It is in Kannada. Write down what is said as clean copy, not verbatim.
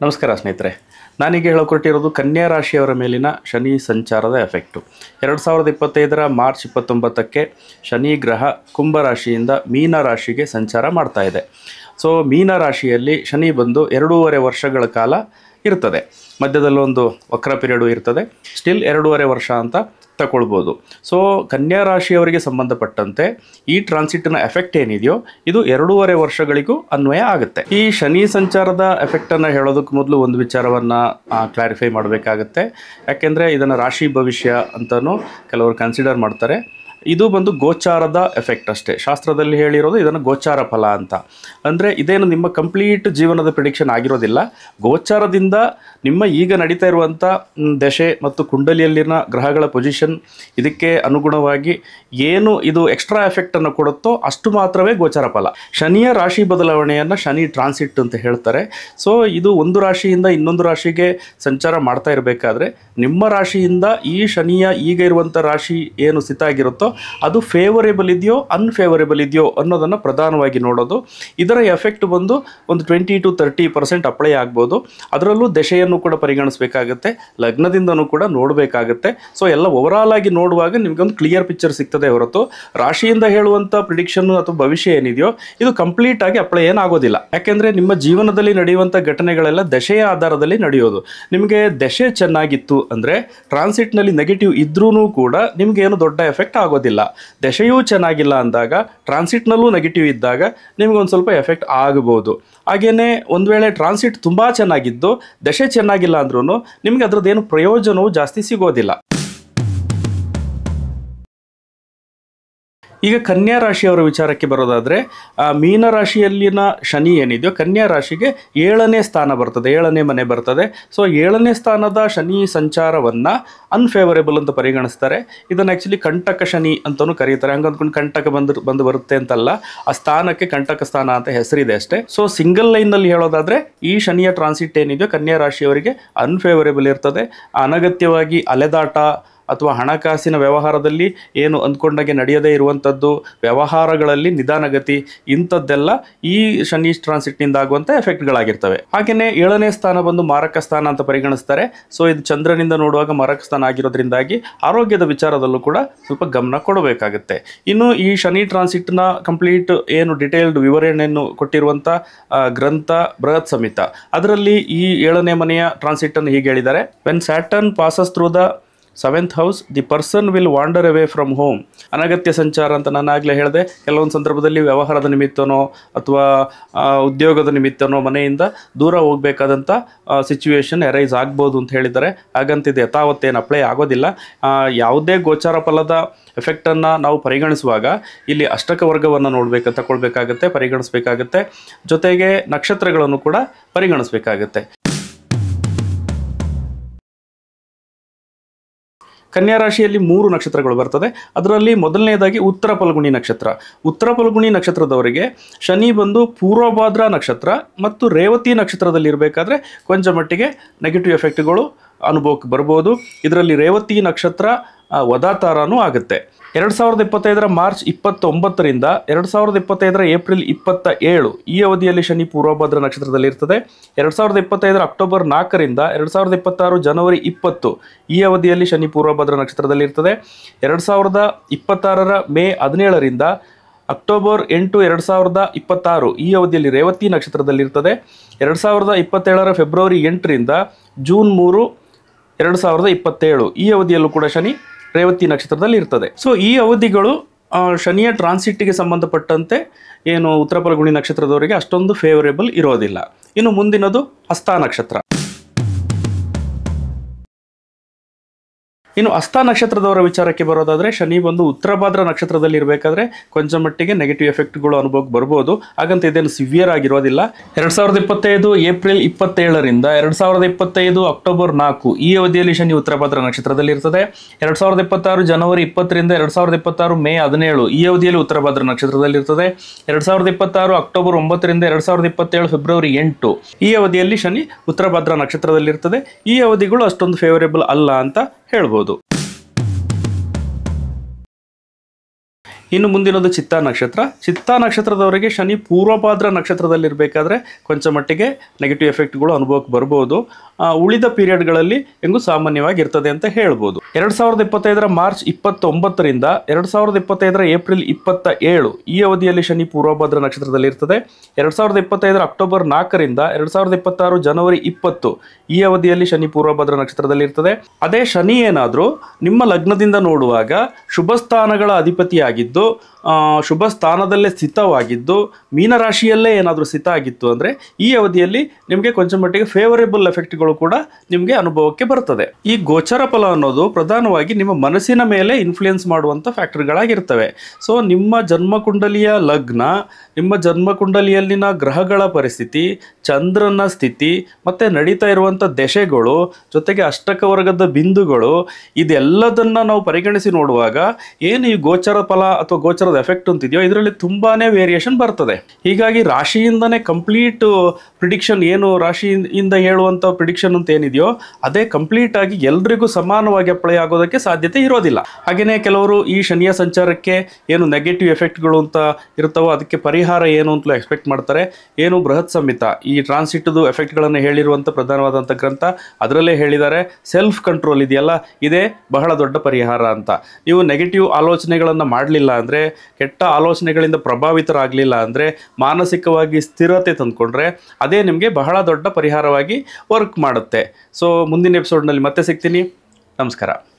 ನಮಸ್ಕಾರ ಸ್ನೇಹಿತರೆ, ನಾನೀಗ ಹೇಳಿಕೊಟ್ಟಿರೋದು ಕನ್ಯಾ ರಾಶಿಯವರ ಮೇಲಿನ ಶನಿ ಸಂಚಾರದ ಎಫೆಕ್ಟು. 2025 ಮಾರ್ಚ್ 29ಕ್ಕೆ ಶನಿ ಗ್ರಹ ಕುಂಭ ರಾಶಿಯಿಂದ ಮೀನ ರಾಶಿಗೆ ಸಂಚಾರ ಮಾಡ್ತಾ ಇದೆ. ಸೊ ಮೀನ ರಾಶಿಯಲ್ಲಿ ಶನಿ ಬಂದು 2.5 ವರ್ಷಗಳ ಕಾಲ ಇರ್ತದೆ. ಮಧ್ಯದಲ್ಲೊಂದು ವಕ್ರ ಪೀರಿಯಡು ಇರ್ತದೆ. ಸ್ಟಿಲ್ 2.5 ವರ್ಷ ಅಂತ ತಗೊಳ್ಬೋದು. ಸೊ ಕನ್ಯಾ ರಾಶಿಯವರಿಗೆ ಸಂಬಂಧಪಟ್ಟಂತೆ ಈ ಟ್ರಾನ್ಸಿಟ್ನ ಎಫೆಕ್ಟ್ ಏನಿದೆಯೋ ಇದು 2.5 ವರ್ಷಗಳಿಗೂ ಅನ್ವಯ ಆಗುತ್ತೆ. ಈ ಶನಿ ಸಂಚಾರದ ಎಫೆಕ್ಟನ್ನು ಹೇಳೋದಕ್ಕೆ ಮೊದಲು ಒಂದು ವಿಚಾರವನ್ನು ಕ್ಲಾರಿಫೈ ಮಾಡಬೇಕಾಗತ್ತೆ. ಯಾಕೆಂದರೆ ಇದನ್ನು ರಾಶಿ ಭವಿಷ್ಯ ಅಂತಲೂ ಕೆಲವರು ಕನ್ಸಿಡರ್ ಮಾಡ್ತಾರೆ. ಇದು ಬಂದು ಗೋಚಾರದ ಎಫೆಕ್ಟ್ ಅಷ್ಟೇ. ಶಾಸ್ತ್ರದಲ್ಲಿ ಹೇಳಿರೋದು ಇದನ್ನು ಗೋಚಾರ ಫಲ ಅಂತ. ಅಂದರೆ ಇದೇನು ನಿಮ್ಮ ಕಂಪ್ಲೀಟ್ ಜೀವನದ ಪ್ರಿಡಿಕ್ಷನ್ ಆಗಿರೋದಿಲ್ಲ. ಗೋಚಾರದಿಂದ ನಿಮ್ಮ ಈಗ ನಡೀತಾ ಇರುವಂಥ ದಶೆ ಮತ್ತು ಕುಂಡಲಿಯಲ್ಲಿನ ಗ್ರಹಗಳ ಪೊಸಿಷನ್ ಇದಕ್ಕೆ ಅನುಗುಣವಾಗಿ ಏನು ಇದು ಎಕ್ಸ್ಟ್ರಾ ಎಫೆಕ್ಟನ್ನು ಕೊಡುತ್ತೋ ಅಷ್ಟು ಮಾತ್ರವೇ ಗೋಚಾರ ಫಲ. ಶನಿಯ ರಾಶಿ ಬದಲಾವಣೆಯನ್ನು ಶನಿ ಟ್ರಾನ್ಸಿಟ್ ಅಂತ ಹೇಳ್ತಾರೆ. ಸೊ ಇದು ಒಂದು ರಾಶಿಯಿಂದ ಇನ್ನೊಂದು ರಾಶಿಗೆ ಸಂಚಾರ ಮಾಡ್ತಾ ಇರಬೇಕಾದ್ರೆ ನಿಮ್ಮ ರಾಶಿಯಿಂದ ಈ ಶನಿಯ ಈಗ ಇರುವಂಥ ರಾಶಿ ಏನು ಸ್ಥಿತ ಆಗಿರುತ್ತೋ ಅದು ಫೇವರೇಬಲ್ ಇದೆಯೋ ಅನ್ಫೇವರೇಬಲ್ ಇದೆಯೋ ಅನ್ನೋದನ್ನು ಪ್ರಧಾನವಾಗಿ ನೋಡೋದು. ಇದರ ಎಫೆಕ್ಟ್ ಬಂದು ಒಂದು 20 to 30% ಅಪ್ಲೈ ಆಗ್ಬೋದು. ಅದರಲ್ಲೂ ದಶೆಯನ್ನು ಕೂಡ ಪರಿಗಣಿಸಬೇಕಾಗತ್ತೆ, ಲಗ್ನದಿಂದನೂ ಕೂಡ ನೋಡಬೇಕಾಗತ್ತೆ. ಸೊ ಎಲ್ಲ ಓವರಾಲ್ ಆಗಿ ನೋಡುವಾಗ ನಿಮಗೊಂದು ಕ್ಲಿಯರ್ ಪಿಕ್ಚರ್ ಸಿಗ್ತದೆ ಹೊರತು ರಾಶಿಯಿಂದ ಹೇಳುವಂಥ ಪ್ರಿಡಿಕ್ಷನ್ನು ಅಥವಾ ಭವಿಷ್ಯ ಏನಿದೆಯೋ ಇದು ಕಂಪ್ಲೀಟ್ ಆಗಿ ಅಪ್ಲೈ ಏನಾಗೋದಿಲ್ಲ. ಯಾಕೆಂದರೆ ನಿಮ್ಮ ಜೀವನದಲ್ಲಿ ನಡೆಯುವಂಥ ಘಟನೆಗಳೆಲ್ಲ ದಶೆಯ ಆಧಾರದಲ್ಲಿ ನಡೆಯೋದು. ನಿಮಗೆ ದಶೆ ಚೆನ್ನಾಗಿತ್ತು ಅಂದರೆ ಟ್ರಾನ್ಸಿಟ್ನಲ್ಲಿ ನೆಗೆಟಿವ್ ಇದ್ರೂ ಕೂಡ ನಿಮಗೇನು ದೊಡ್ಡ ಎಫೆಕ್ಟ್ ಆಗೋದಿಲ್ಲ. ದಶೆಯೂ ಚೆನ್ನಾಗಿಲ್ಲ ಅಂದಾಗ ಟ್ರಾನ್ಸಿಟ್ನಲ್ಲೂ ನೆಗೆಟಿವ್ ಇದ್ದಾಗ ನಿಮಗೊಂದು ಸ್ವಲ್ಪ ಎಫೆಕ್ಟ್ ಆಗಬಹುದು. ಹಾಗೆಯೇ ಒಂದು ವೇಳೆ ಟ್ರಾನ್ಸಿಟ್ ತುಂಬ ಚೆನ್ನಾಗಿದ್ದು ದಶೆ ಚೆನ್ನಾಗಿಲ್ಲ ಅಂದ್ರೂ ನಿಮಗೆ ಅದರದ್ದೇನು ಪ್ರಯೋಜನವೂ ಜಾಸ್ತಿ ಸಿಗೋದಿಲ್ಲ. ಈಗ ಕನ್ಯಾ ರಾಶಿಯವರ ವಿಚಾರಕ್ಕೆ ಬರೋದಾದರೆ ಮೀನ ರಾಶಿಯಲ್ಲಿನ ಶನಿ ಏನಿದೆಯೋ ಕನ್ಯಾ ರಾಶಿಗೆ 7ನೇ ಸ್ಥಾನ ಬರ್ತದೆ, 7ನೇ ಮನೆ ಬರ್ತದೆ. ಸೊ 7ನೇ ಸ್ಥಾನದ ಶನಿ ಸಂಚಾರವನ್ನು ಅನ್ಫೇವರೇಬಲ್ ಅಂತ ಪರಿಗಣಿಸ್ತಾರೆ. ಇದನ್ನು ಆ್ಯಕ್ಚುಲಿ ಕಂಟಕ ಶನಿ ಅಂತಲೂ ಕರೀತಾರೆ. ಹಂಗೆ ಅಂದ್ಕೊಂಡು ಕಂಟಕ ಬಂದು ಬರುತ್ತೆ ಅಂತಲ್ಲ, ಆ ಸ್ಥಾನಕ್ಕೆ ಕಂಟಕ ಸ್ಥಾನ ಅಂತ ಹೆಸರಿದೆ ಅಷ್ಟೇ. ಸೊ ಸಿಂಗಲ್ ಲೈನ್ನಲ್ಲಿ ಹೇಳೋದಾದರೆ ಈ ಶನಿಯ ಟ್ರಾನ್ಸಿಟ್ ಏನಿದೆಯೋ ಕನ್ಯಾ ರಾಶಿಯವರಿಗೆ ಅನ್ಫೇವರೇಬಲ್ ಇರ್ತದೆ. ಅನಗತ್ಯವಾಗಿ ಅಲೆದಾಟ ಅಥವಾ ಹಣಕಾಸಿನ ವ್ಯವಹಾರದಲ್ಲಿ ಏನು ಅಂದ್ಕೊಂಡಾಗೆ ನಡೆಯದೇ ಇರುವಂಥದ್ದು, ವ್ಯವಹಾರಗಳಲ್ಲಿ ನಿಧಾನಗತಿ, ಇಂಥದ್ದೆಲ್ಲ ಈ ಶನಿ ಟ್ರಾನ್ಸಿಟ್ನಿಂದ ಆಗುವಂಥ ಎಫೆಕ್ಟ್ಗಳಾಗಿರ್ತವೆ. ಹಾಗೆಯೇ 7ನೇ ಸ್ಥಾನ ಬಂದು ಮಾರಕ ಸ್ಥಾನ ಅಂತ ಪರಿಗಣಿಸ್ತಾರೆ. ಸೊ ಇದು ಚಂದ್ರನಿಂದ ನೋಡುವಾಗ ಮಾರಕ ಸ್ಥಾನ ಆಗಿರೋದ್ರಿಂದಾಗಿ ಆರೋಗ್ಯದ ವಿಚಾರದಲ್ಲೂ ಕೂಡ ಸ್ವಲ್ಪ ಗಮನ ಕೊಡಬೇಕಾಗುತ್ತೆ. ಇನ್ನು ಈ ಶನಿ ಟ್ರಾನ್ಸಿಟ್ನ ಕಂಪ್ಲೀಟ್ ಏನು ಡಿಟೇಲ್ಡ್ ವಿವರಣೆಯನ್ನು ಕೊಟ್ಟಿರುವಂಥ ಗ್ರಂಥ ಬೃಹತ್ ಸಂಹಿತ, ಅದರಲ್ಲಿ ಈ 7ನೇ ಮನೆಯ ಟ್ರಾನ್ಸಿಟನ್ನು ಹೀಗೆ ಹೇಳಿದ್ದಾರೆ: when Saturn passes through the 7th house, the person will wander away from home. ಅನಗತ್ಯ ಸಂಚಾರ ಅಂತ ನಾನು ಆಗಲೇ ಹೇಳಿದೆ. ಕೆಲವೊಂದು ಸಂದರ್ಭದಲ್ಲಿ ವ್ಯವಹಾರದ ನಿಮಿತ್ತನೋ ಅಥವಾ ಉದ್ಯೋಗದ ನಿಮಿತ್ತನೋ ಮನೆಯಿಂದ ದೂರ ಹೋಗಬೇಕಾದಂಥ ಸಿಚುವೇಶನ್ ಅರೈಸ್ ಆಗ್ಬೋದು ಅಂತ ಹೇಳಿದ್ದಾರೆ. ಹಾಗಂತಿದೆ ಯಥಾವತ್ತೇನು ಅಪ್ಲೈ ಆಗೋದಿಲ್ಲ. ಯಾವುದೇ ಗೋಚಾರ ಫಲದ ಎಫೆಕ್ಟನ್ನು ನಾವು ಪರಿಗಣಿಸುವಾಗ ಇಲ್ಲಿ ಅಷ್ಟಕ ವರ್ಗವನ್ನು ತಗೊಳ್ಬೇಕಾಗತ್ತೆ, ಪರಿಗಣಿಸಬೇಕಾಗತ್ತೆ. ಜೊತೆಗೆ ನಕ್ಷತ್ರಗಳನ್ನು ಕೂಡ ಪರಿಗಣಿಸಬೇಕಾಗತ್ತೆ. ಕನ್ಯಾ ರಾಶಿಯಲ್ಲಿ 3 ನಕ್ಷತ್ರಗಳು ಬರ್ತದೆ. ಅದರಲ್ಲಿ ಮೊದಲನೇದಾಗಿ ಉತ್ತರ ಫಲ್ಗುಣಿ ನಕ್ಷತ್ರ. ಉತ್ತರ ಫಲ್ಗುಣಿ ನಕ್ಷತ್ರದವರಿಗೆ ಶನಿ ಬಂದು ಪೂರ್ವಭಾದ್ರ ನಕ್ಷತ್ರ ಮತ್ತು ರೇವತಿ ನಕ್ಷತ್ರದಲ್ಲಿ ಇರಬೇಕಾದ್ರೆ ಕೊಂಚ ಮಟ್ಟಿಗೆ ನೆಗೆಟಿವ್ ಎಫೆಕ್ಟ್ಗಳು ಅನುಭವಕ್ಕೆ ಬರ್ಬೋದು. ಇದರಲ್ಲಿ ರೇವತಿ ನಕ್ಷತ್ರ ವದಾತಾರನೂ ಆಗುತ್ತೆ. 2025 ಮಾರ್ಚ್ 29ರಿಂದ 2025 ಏಪ್ರಿಲ್ 27 ಈ ಅವಧಿಯಲ್ಲಿ ಶನಿ ಪೂರ್ವಭದ್ರ ನಕ್ಷತ್ರದಲ್ಲಿ ಇರ್ತದೆ. 2025 ಅಕ್ಟೋಬರ್ 4ರಿಂದ 2026 ಜನವರಿ 20 ಈ ಅವಧಿಯಲ್ಲಿ ಶನಿ ಪೂರ್ವಭದ್ರ ನಕ್ಷತ್ರದಲ್ಲಿ ಇರ್ತದೆ. 2026 ಮೇ 17ರಿಂದ ಅಕ್ಟೋಬರ್ 8, 2026 ಈ ಅವಧಿಯಲ್ಲಿ ರೇವತಿ ನಕ್ಷತ್ರದಲ್ಲಿರ್ತದೆ. 2027 ಫೆಬ್ರವರಿ 8ರಿಂದ ಜೂನ್ 3, 2027 ಈ ಅವಧಿಯಲ್ಲೂ ಕೂಡ ಶನಿ ರೇವತಿ ನಕ್ಷತ್ರದಲ್ಲಿ ಇರ್ತದೆ. ಸೊ ಈ ಅವಧಿಗಳು ಶನಿಯ ಟ್ರಾನ್ಸಿಟ್ಗೆ ಸಂಬಂಧಪಟ್ಟಂತೆ ಏನು ಉತ್ತರ ಫಲ್ಗುಣಿ ನಕ್ಷತ್ರದವರಿಗೆ ಅಷ್ಟೊಂದು ಫೇವರೇಬಲ್ ಇರೋದಿಲ್ಲ. ಇನ್ನು ಮುಂದಿನದು ಹಸ್ತ ನಕ್ಷತ್ರ. ಇನ್ನು ಹಸ್ತ ನಕ್ಷತ್ರದವರ ವಿಚಾರಕ್ಕೆ ಬರೋದಾದರೆ ಶನಿ ಬಂದು ಉತ್ತರ ಭಾದ್ರ ನಕ್ಷತ್ರದಲ್ಲಿ ಇರಬೇಕಾದ್ರೆ ಕೊಂಚ ಮಟ್ಟಿಗೆ ನೆಗೆಟಿವ್ ಎಫೆಕ್ಟ್ಗಳು ಅನುಭವಕ್ಕೆ ಬರ್ಬೋದು. ಹಾಗಂತ ಇದೇನು ಸಿವಿಯರ್ ಆಗಿರೋದಿಲ್ಲ. 2025 ಏಪ್ರಿಲ್ 27ರಿಂದ 2025 ಅಕ್ಟೋಬರ್ 4 ಈ ಅವಧಿಯಲ್ಲಿ ಶನಿ ಉತ್ತರ ಭಾದ್ರ ನಕ್ಷತ್ರದಲ್ಲಿ ಇರ್ತದೆ. 2026 ಜನವರಿ 20ರಿಂದ 2026 ಮೇ 17 ಈ ಅವಧಿಯಲ್ಲಿ ಉತ್ತರ ಭಾದ್ರ ನಕ್ಷತ್ರದಲ್ಲಿ ಇರ್ತದೆ. 2026 ಅಕ್ಟೋಬರ್ 9ರಿಂದ 2027 ಫೆಬ್ರವರಿ 8 ಈ ಅವಧಿಯಲ್ಲಿ ಶನಿ ಉತ್ತರ ಭಾದ್ರ ನಕ್ಷತ್ರದಲ್ಲಿ ಇರ್ತದೆ. ಈ ಅವಧಿಗಳು ಅಷ್ಟೊಂದು ಫೇವರೇಬಲ್ ಅಲ್ಲ ಅಂತ ಹೇಳ್ಬೋದು. ಇನ್ನು ಮುಂದಿನದು ಚಿತ್ತಾ ನಕ್ಷತ್ರ. ಚಿತ್ತಾ ನಕ್ಷತ್ರದವರಿಗೆ ಶನಿ ಪೂರ್ವಭಾದ್ರ ನಕ್ಷತ್ರದಲ್ಲಿರಬೇಕಾದ್ರೆ ಕೊಂಚ ಮಟ್ಟಿಗೆ ನೆಗೆಟಿವ್ ಎಫೆಕ್ಟ್ಗಳು ಅನುಭವಕ್ಕೆ ಬರ್ಬೋದು. ಉಳಿದ ಪೀರಿಯಡ್ಗಳಲ್ಲಿ ಹೆಂಗೂ ಸಾಮಾನ್ಯವಾಗಿ ಇರ್ತದೆ ಅಂತ ಹೇಳ್ಬೋದು. 2025 ಮಾರ್ಚ್ 29ರಿಂದ 2025 ಏಪ್ರಿಲ್ 27 ಈ ಅವಧಿಯಲ್ಲಿ ಶನಿ ಪೂರ್ವಭಾದ್ರ ನಕ್ಷತ್ರದಲ್ಲಿ ಇರ್ತದೆ. 2025 ಅಕ್ಟೋಬರ್ 4ರಿಂದ 2026 ಜನವರಿ 20 ಈ ಅವಧಿಯಲ್ಲಿ ಶನಿ ಪೂರ್ವಭಾದ್ರ ನಕ್ಷತ್ರದಲ್ಲಿ ಇರ್ತದೆ. ಅದೇ ಶನಿ ಏನಾದರೂ ನಿಮ್ಮ ಲಗ್ನದಿಂದ ನೋಡುವಾಗ ಶುಭ ಸ್ಥಾನಗಳ ಅಧಿಪತಿಯಾಗಿದ್ದು ಶುಭ ಸ್ಥಾನದಲ್ಲೇ ಸ್ಥಿತವಾಗಿದ್ದು ಮೀನರಾಶಿಯಲ್ಲೇ ಏನಾದರೂ ಸ್ಥಿತ ಆಗಿತ್ತು ಅಂದರೆ ಈ ಅವಧಿಯಲ್ಲಿ ನಿಮಗೆ ಕೊಂಚ ಮಟ್ಟಿಗೆ ಫೇವರೇಬಲ್ ಎಫೆಕ್ಟ್ಗಳು ಕೂಡ ನಿಮಗೆ ಅನುಭವಕ್ಕೆ ಬರ್ತದೆ. ಈ ಗೋಚರ ಫಲ ಅನ್ನೋದು ಪ್ರಧಾನವಾಗಿ ನಿಮ್ಮ ಮನಸ್ಸಿನ ಮೇಲೆ ಇನ್ಫ್ಲುಯೆನ್ಸ್ ಮಾಡುವಂಥ ಫ್ಯಾಕ್ಟರ್ಗಳಾಗಿರ್ತವೆ. ಸೊ ನಿಮ್ಮ ಜನ್ಮಕುಂಡಲಿಯ ಲಗ್ನ, ನಿಮ್ಮ ಜನ್ಮಕುಂಡಲಿಯಲ್ಲಿನ ಗ್ರಹಗಳ ಪರಿಸ್ಥಿತಿ, ಚಂದ್ರನ ಸ್ಥಿತಿ ಮತ್ತು ನಡೀತಾ ಇರುವಂಥ ದಶೆಗಳು, ಜೊತೆಗೆ ಅಷ್ಟಕ ವರ್ಗದ ಬಿಂದುಗಳು, ಇದೆಲ್ಲದನ್ನು ನಾವು ಪರಿಗಣಿಸಿ ನೋಡುವಾಗ ಏನು ಈ ಗೋಚರ ಫಲ ಅಥವಾ ಗೋಚರದ ಎಫೆಕ್ಟ್ ಅಂತಿದೆಯೋ ಇದರಲ್ಲಿ ತುಂಬಾನೇ ವೇರಿಯೇಷನ್ ಬರ್ತದೆ. ಹೀಗಾಗಿ ರಾಶಿಯಿಂದನೇ ಕಂಪ್ಲೀಟ್ ಪ್ರಿಡಿಕ್ಷನ್, ಏನು ರಾಶಿಯಿಂದ ಹೇಳುವಂಥ ಪ್ರಿಡಿಕ್ಷನ್ ಅಂತ ಏನಿದೆಯೋ ಅದೇ ಕಂಪ್ಲೀಟ್ ಆಗಿ ಎಲ್ರಿಗೂ ಸಮಾನವಾಗಿ ಅಪ್ಲೈ ಆಗೋದಕ್ಕೆ ಸಾಧ್ಯತೆ ಇರೋದಿಲ್ಲ. ಹಾಗೆಯೇ ಕೆಲವರು ಈ ಶನಿಯ ಸಂಚಾರಕ್ಕೆ ಏನು ನೆಗೆಟಿವ್ ಎಫೆಕ್ಟ್ಗಳು ಅಂತ ಇರ್ತಾವೋ ಅದಕ್ಕೆ ಪರಿಹಾರ ಏನು ಅಂತಲೂ ಎಕ್ಸ್ಪೆಕ್ಟ್ ಮಾಡ್ತಾರೆ. ಏನು ಬೃಹತ್ ಸಂಹಿತ ಈ ಟ್ರಾನ್ಸಿಟ್ದು ಎಫೆಕ್ಟ್ಗಳನ್ನು ಹೇಳಿರುವಂಥ ಪ್ರಧಾನವಾದಂಥ ಗ್ರಂಥ, ಅದರಲ್ಲೇ ಹೇಳಿದ್ದಾರೆ ಸೆಲ್ಫ್ ಕಂಟ್ರೋಲ್ ಇದೆಯಲ್ಲ ಇದೇ ಬಹಳ ದೊಡ್ಡ ಪರಿಹಾರ ಅಂತ. ನೀವು ನೆಗೆಟಿವ್ ಆಲೋಚನೆಗಳನ್ನು ಮಾಡಲಿಲ್ಲ ಅಂದರೆ, ಕೆಟ್ಟ ಆಲೋಚನೆಗಳಿಂದ ಪ್ರಭಾವಿತರಾಗಲಿಲ್ಲ ಅಂದರೆ, ಮಾನಸಿಕವಾಗಿ ಸ್ಥಿರತೆ ತಂದುಕೊಂಡ್ರೆ ಅದೇ ನಿಮಗೆ ಬಹಳ ದೊಡ್ಡ ಪರಿಹಾರವಾಗಿ ವರ್ಕ್ ಮಾಡುತ್ತೆ. ಸೊ ಮುಂದಿನ ಎಪಿಸೋಡ್ನಲ್ಲಿ ಮತ್ತೆ ಸಿಗ್ತೀನಿ. ನಮಸ್ಕಾರ.